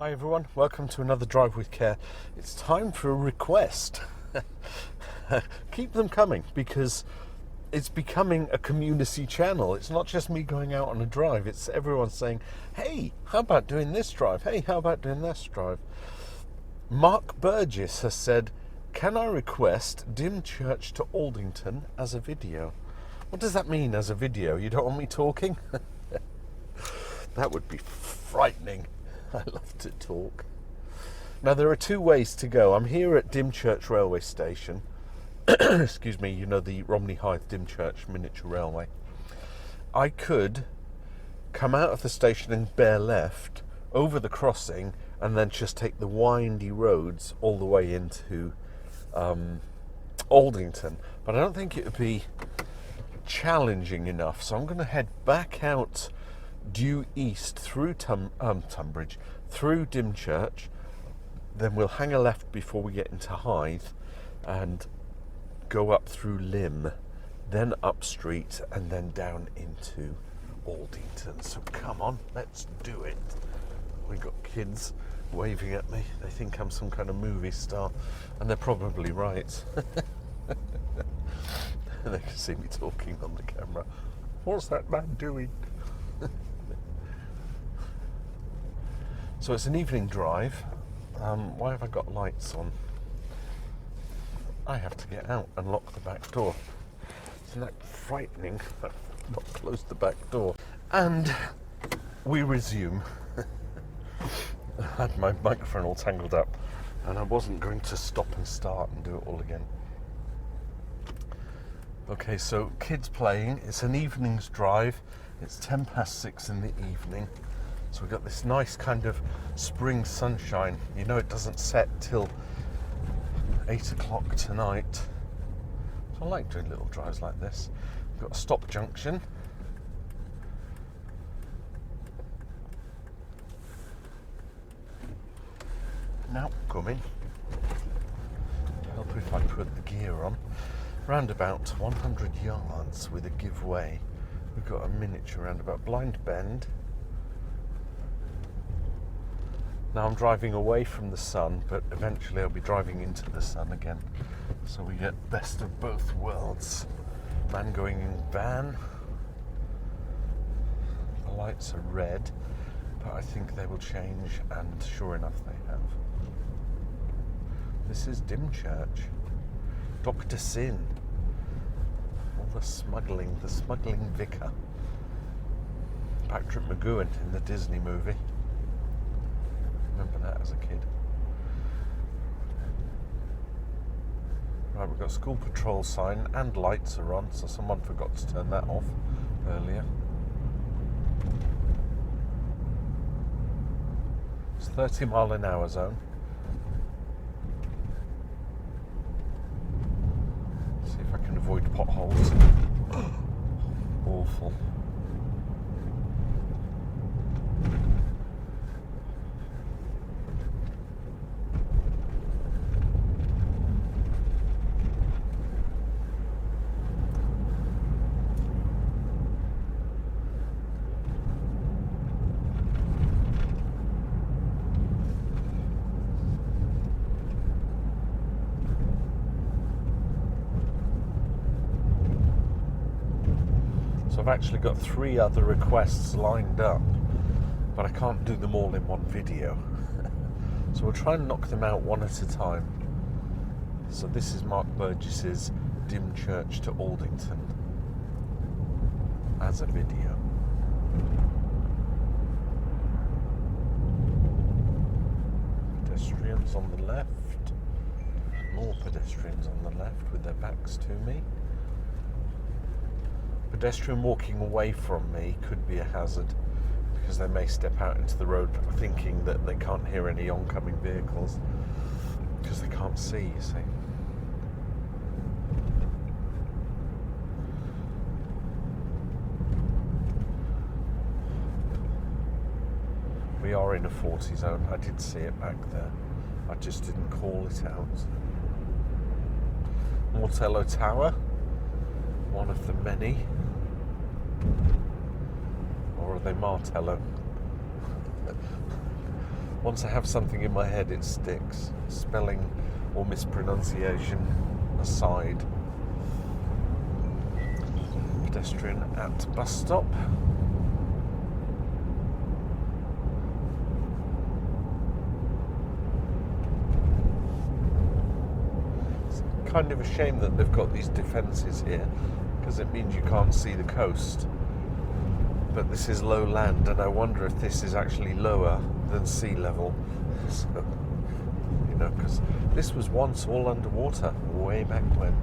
Hi everyone, welcome to another Drive with Care. It's time for a request. Keep them coming because it's becoming a community channel. It's not just me going out on a drive, it's everyone saying, hey, how about doing this drive? Hey, how about doing this drive? Mark Burgess has said, can I request Dymchurch to Aldington as a video? What does that mean as a video? You don't want me talking? That would be frightening. I love to talk. Now, there are two ways to go. I'm here at Dymchurch railway station. Excuse me, you know, the Romney Hythe Dymchurch miniature railway. I could come out of the station and bear left over the crossing and then just take the windy roads all the way into Aldington. But I don't think it would be challenging enough. So I'm going to head back out due east through Tunbridge, through Dymchurch, then we'll hang a left before we get into Hythe and go up through Lympne, then up street and then down into Aldington. So come on, let's do it. We've got kids waving at me. They think I'm some kind of movie star, and they're probably right. They can see me talking on the camera. What's that man doing? So it's an evening drive. Why have I got lights on? I have to get out and lock the back door. Isn't that frightening? I've not closed the back door. And we resume. I had my microphone all tangled up and I wasn't going to stop and start and do it all again. Okay, so kids playing. It's an evening's drive. It's 6:10 in the evening. So we've got this nice kind of spring sunshine. You know, it doesn't set till 8 o'clock tonight. So I like doing little drives like this. We've got a stop junction. Now coming. Help if I put the gear on. Round about 100 yards with a give way. We've got a miniature roundabout, Blind Bend. Now I'm driving away from the sun, but eventually I'll be driving into the sun again. So we get best of both worlds. Man going in van. The lights are red, but I think they will change, and sure enough they have. This is Dymchurch. Dr. Sin. All the smuggling vicar. Patrick McGowan in the Disney movie. Remember that as a kid. Right, we've got a school patrol sign and lights are on, so someone forgot to turn that off earlier. It's 30-mile-an-hour zone. See if I can avoid potholes. Awful. So I've actually got 3 other requests lined up, but I can't do them all in one video. So we'll try and knock them out one at a time. So this is Mark Burgess's Dymchurch to Aldington as a video. Pedestrians on the left. More pedestrians on the left with their backs to me. Pedestrian walking away from me could be a hazard because they may step out into the road thinking that they can't hear any oncoming vehicles because they can't see, you see. We are in a 40 zone. I did see it back there. I just didn't call it out. Mortello Tower, one of the many. Or are they Martello? Once I have something in my head, it sticks. Spelling or mispronunciation aside. Pedestrian at bus stop. It's kind of a shame that they've got these defences here, because it means you can't see the coast. But this is low land, and I wonder if this is actually lower than sea level. So, you know, because this was once all underwater, way back when.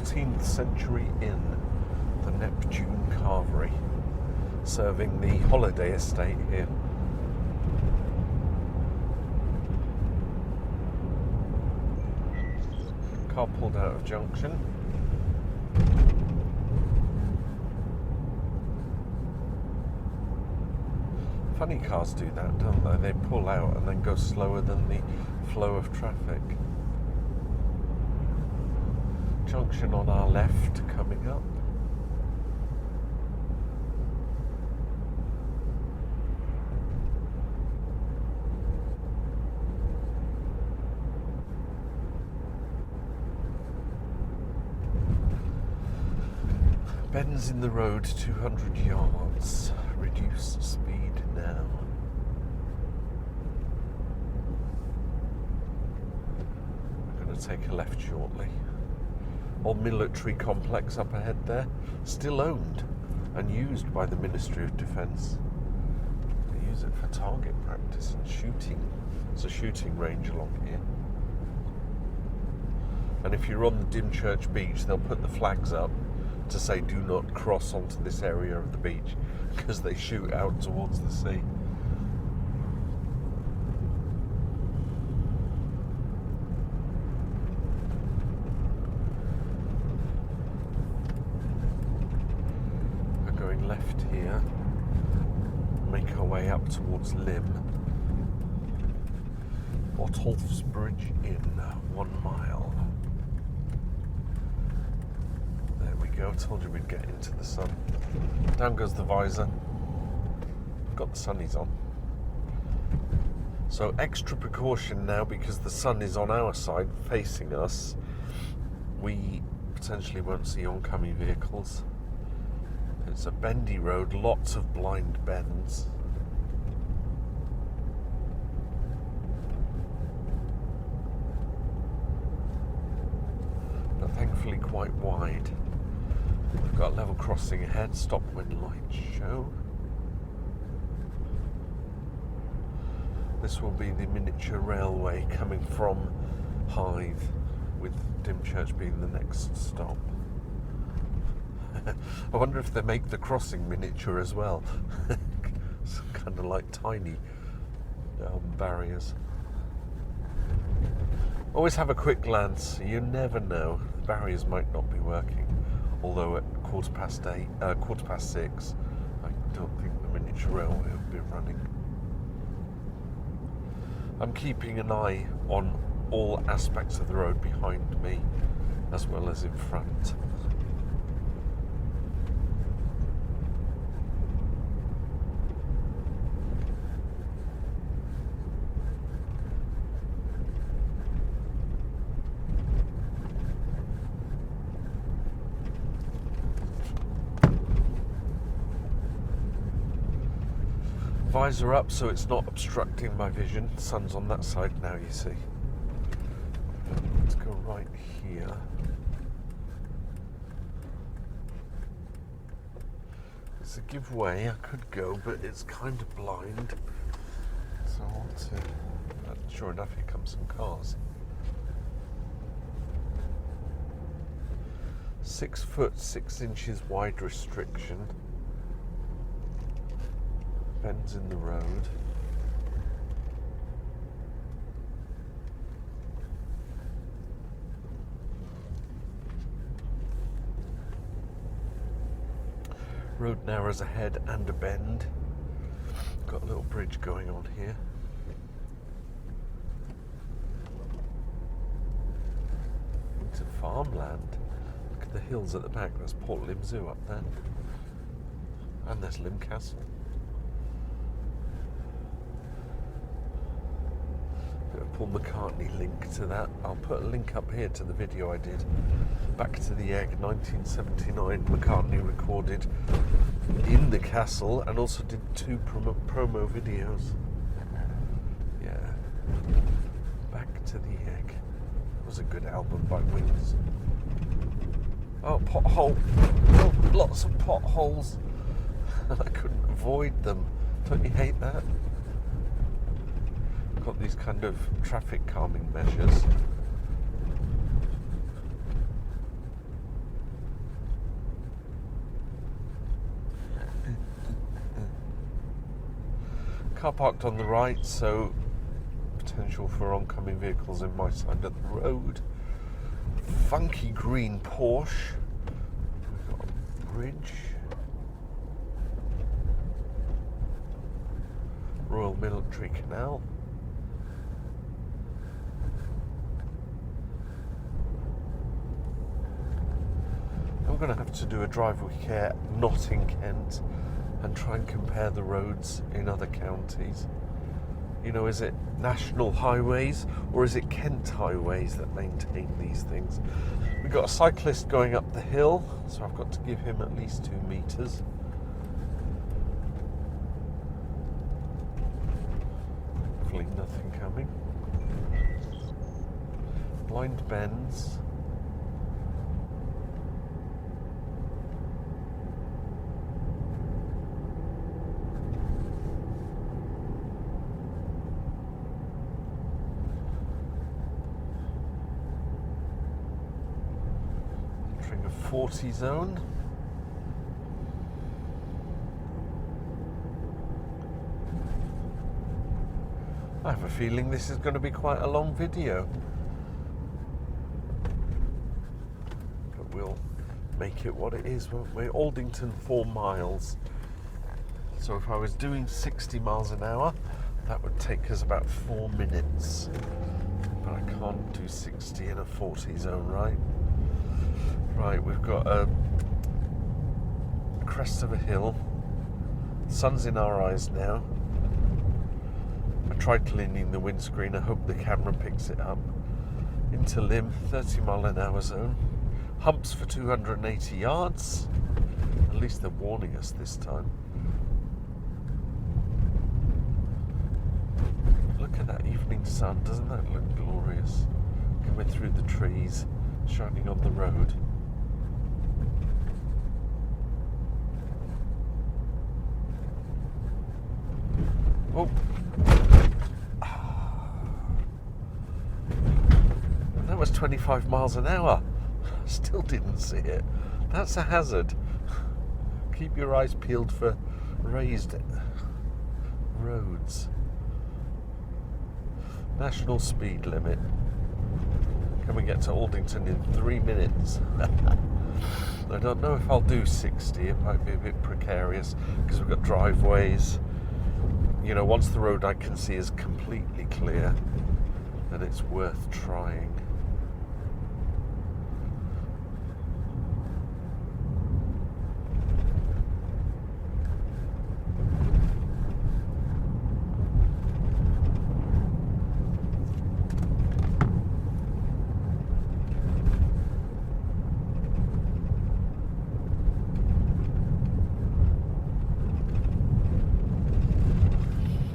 th century inn, the Neptune Carvery, serving the holiday estate here. Car pulled out of junction. Funny cars do that, don't they? They pull out and then go slower than the flow of traffic. Junction on our left coming up. Bends in the road 200 yards. Reduce speed now. We're going to take a left shortly. Old military complex up ahead there, still owned and used by the Ministry of Defence. They use it for target practice and shooting. There's a shooting range along here. And if you're on the Dymchurch beach, they'll put the flags up to say do not cross onto this area of the beach, because they shoot out towards the sea. Left here, make our way up towards Lympne. Botolph's Bridge in 1 mile. There we go, told you we'd get into the sun. Down goes the visor. Got the sunnies on. So extra precaution now, because the sun is on our side, facing us. We potentially won't see oncoming vehicles. It's a bendy road, lots of blind bends. But thankfully quite wide. We've got level crossing ahead, stop when lights show. This will be the miniature railway coming from Hythe, with Dymchurch being the next stop. I wonder if they make the crossing miniature as well. It's kind of like tiny barriers. Always have a quick glance. You never know. The barriers might not be working. Although at 6:15, I don't think the miniature railway will be running. I'm keeping an eye on all aspects of the road behind me, as well as in front. Visor up so it's not obstructing my vision. The sun's on that side now, you see. Let's go right here. It's a give way. I could go, but it's kind of blind. So I want to... Sure enough, here come some cars. 6 foot 6 inches wide restriction. Bends in the road. Road narrows ahead and a bend. Got a little bridge going on here. Into farmland. Look at the hills at the back. There's Port Lim Zoo up there. And there's Lim Castle. Bit of Paul McCartney link to that. I'll put a link up here to the video I did. Back to the Egg, 1979. McCartney recorded in the castle and also did 2 promo videos. Yeah. Back to the Egg. It was a good album by Wings. Oh, pothole. Oh, lots of potholes. And I couldn't avoid them. Don't you hate that? Got these kind of traffic calming measures. Car parked on the right, so potential for oncoming vehicles in my side of the road. Funky green Porsche. We've got a bridge. Royal Military Canal. I'm going to have to do a drive with care not in Kent and try and compare the roads in other counties. You know, is it national highways or is it Kent highways that maintain these things? We've got a cyclist going up the hill, so I've got to give him at least 2 metres. Hopefully nothing coming. Blind bends. Entering a 40 zone. I have a feeling this is going to be quite a long video, but we'll make it what it is, won't we? Aldington, 4 miles. So if I was doing 60 miles an hour, that would take us about 4 minutes. But I can't do 60 in a 40 zone, right? Right, we've got a crest of a hill. Sun's in our eyes now. I tried cleaning the windscreen. I hope the camera picks it up. Into Lim, 30 mile an hour zone. Humps for 280 yards. At least they're warning us this time. Look at that evening sun. Doesn't that look glorious? Coming through the trees, shining on the road. Oh. That was 25 miles an hour. Still didn't see it. That's a hazard. Keep your eyes peeled for raised roads. National speed limit. Can we get to Aldington in 3 minutes? I don't know if I'll do 60. It might be a bit precarious because we've got driveways. You know, once the road I can see is completely clear, then it's worth trying.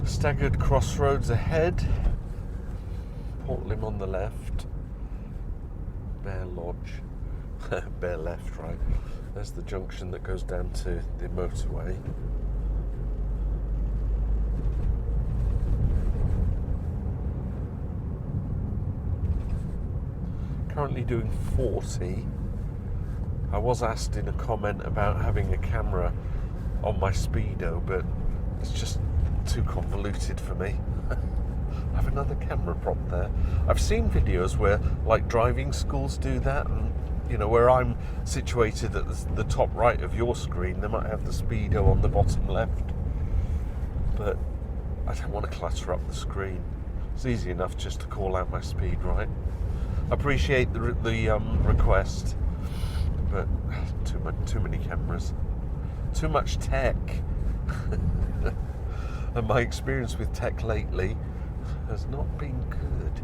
Staggered crossroads ahead. Port Lim on the left. Bear Lodge. Bear left, right. There's the junction that goes down to the motorway. Currently doing 40. I was asked in a comment about having a camera on my Speedo, but it's just too convoluted for me. I have another camera prop there. I've seen videos where like driving schools do that, and you know, where I'm situated at the top right of your screen, they might have the speedo on the bottom left. But I don't want to clutter up the screen. It's easy enough just to call out my speed, right? I appreciate the request, but too many cameras, too much tech. And my experience with tech lately has not been good.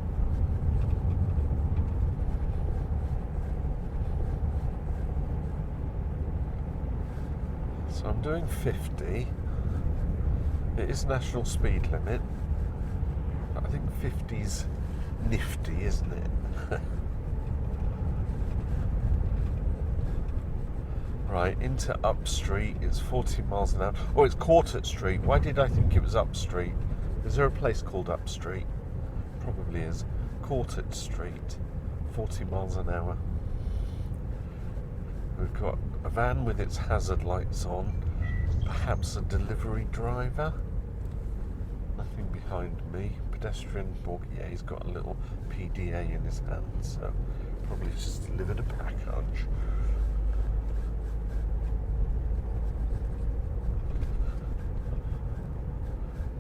So I'm doing 50. It is national speed limit. I think 50's nifty, isn't it? Right, into Up Street, it's 40 miles an hour. Oh, it's Court-At-Street. Why did I think it was Up Street? Is there a place called Up Street? Probably is. Court-At-Street, 40 miles an hour. We've got a van with its hazard lights on, perhaps a delivery driver. Nothing behind me. Pedestrian walk, yeah, he's got a little PDA in his hand, so probably just delivered a package.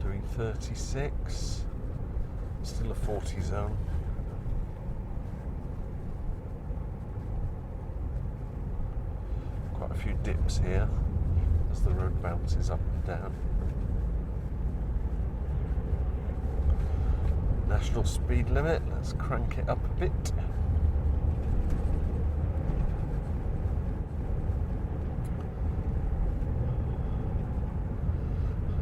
Doing 36, still a 40 zone. Quite a few dips here as the road bounces up and down. National speed limit, let's crank it up a bit.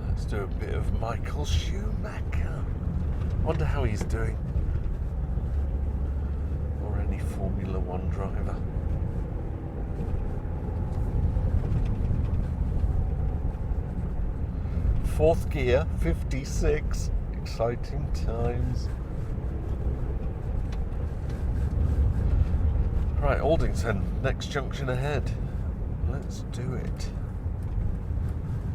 Let's do a bit of Michael Schumacher. Wonder how he's doing. Or any Formula One driver. Fourth gear, 56. Exciting times. Right, Aldington, next junction ahead. Let's do it.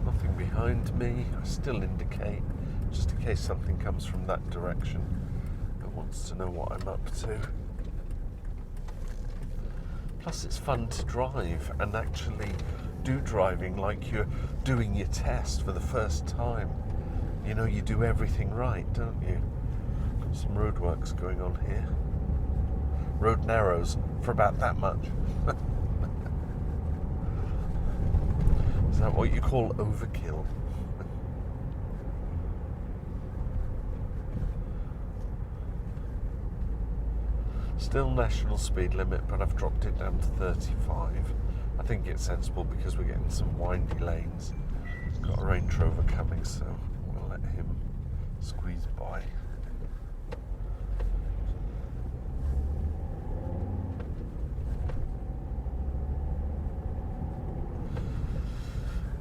Nothing behind me. I still indicate, just in case something comes from that direction that wants to know what I'm up to. Plus, it's fun to drive and actually do driving like you're doing your test for the first time. You know, you do everything right, don't you? Got some roadworks going on here. Road narrows for about that much. Is that what you call overkill? Still national speed limit, but I've dropped it down to 35. I think it's sensible because we're getting some windy lanes. Got a Range Rover coming, so we'll let him squeeze by.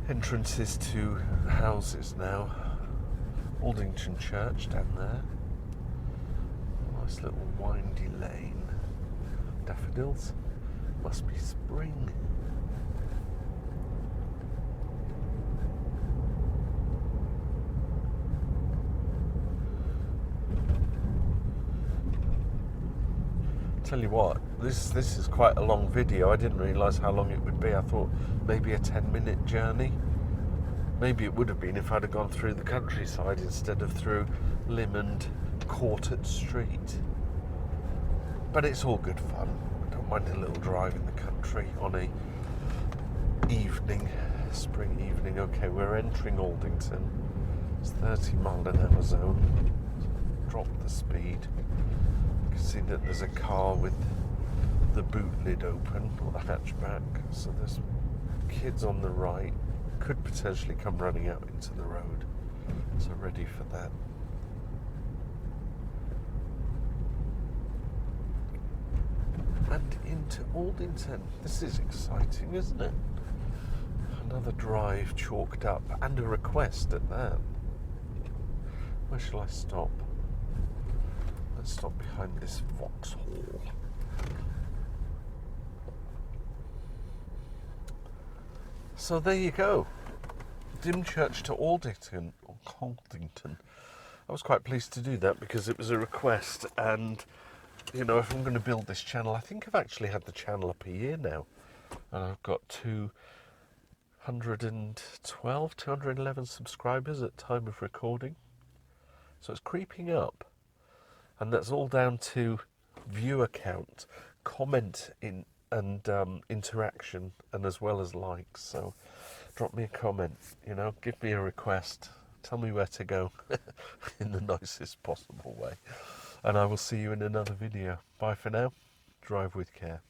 Entrances to houses now. Aldington Church down there. Nice little windy lane. Daffodils. Must be spring. Tell you what, this is quite a long video. I didn't realise how long it would be. I thought maybe a 10-minute journey. Maybe it would have been if I'd have gone through the countryside instead of through Lympne and Court-At-Street. But it's all good fun. I don't mind a little drive in the country on a spring evening. Okay, we're entering Aldington. It's 30 mile an hour zone. Drop the speed. You can see that there's a car with the boot lid open, or the hatchback. So there's kids on the right. Could potentially come running out into the road. So ready for that. And into Aldington. This is exciting, isn't it? Another drive chalked up, and a request at that. Where shall I stop? Let's stop behind this Vauxhall. So there you go. Dymchurch to Aldington. I was quite pleased to do that because it was a request, and you know, if I'm going to build this channel, I think I've actually had the channel up a year now, and I've got 211 subscribers at time of recording. So it's creeping up, and that's all down to viewer count, comment in, and interaction, and as well as likes. So drop me a comment, you know, give me a request, tell me where to go in the nicest possible way. And I will see you in another video. Bye for now. Drive with care.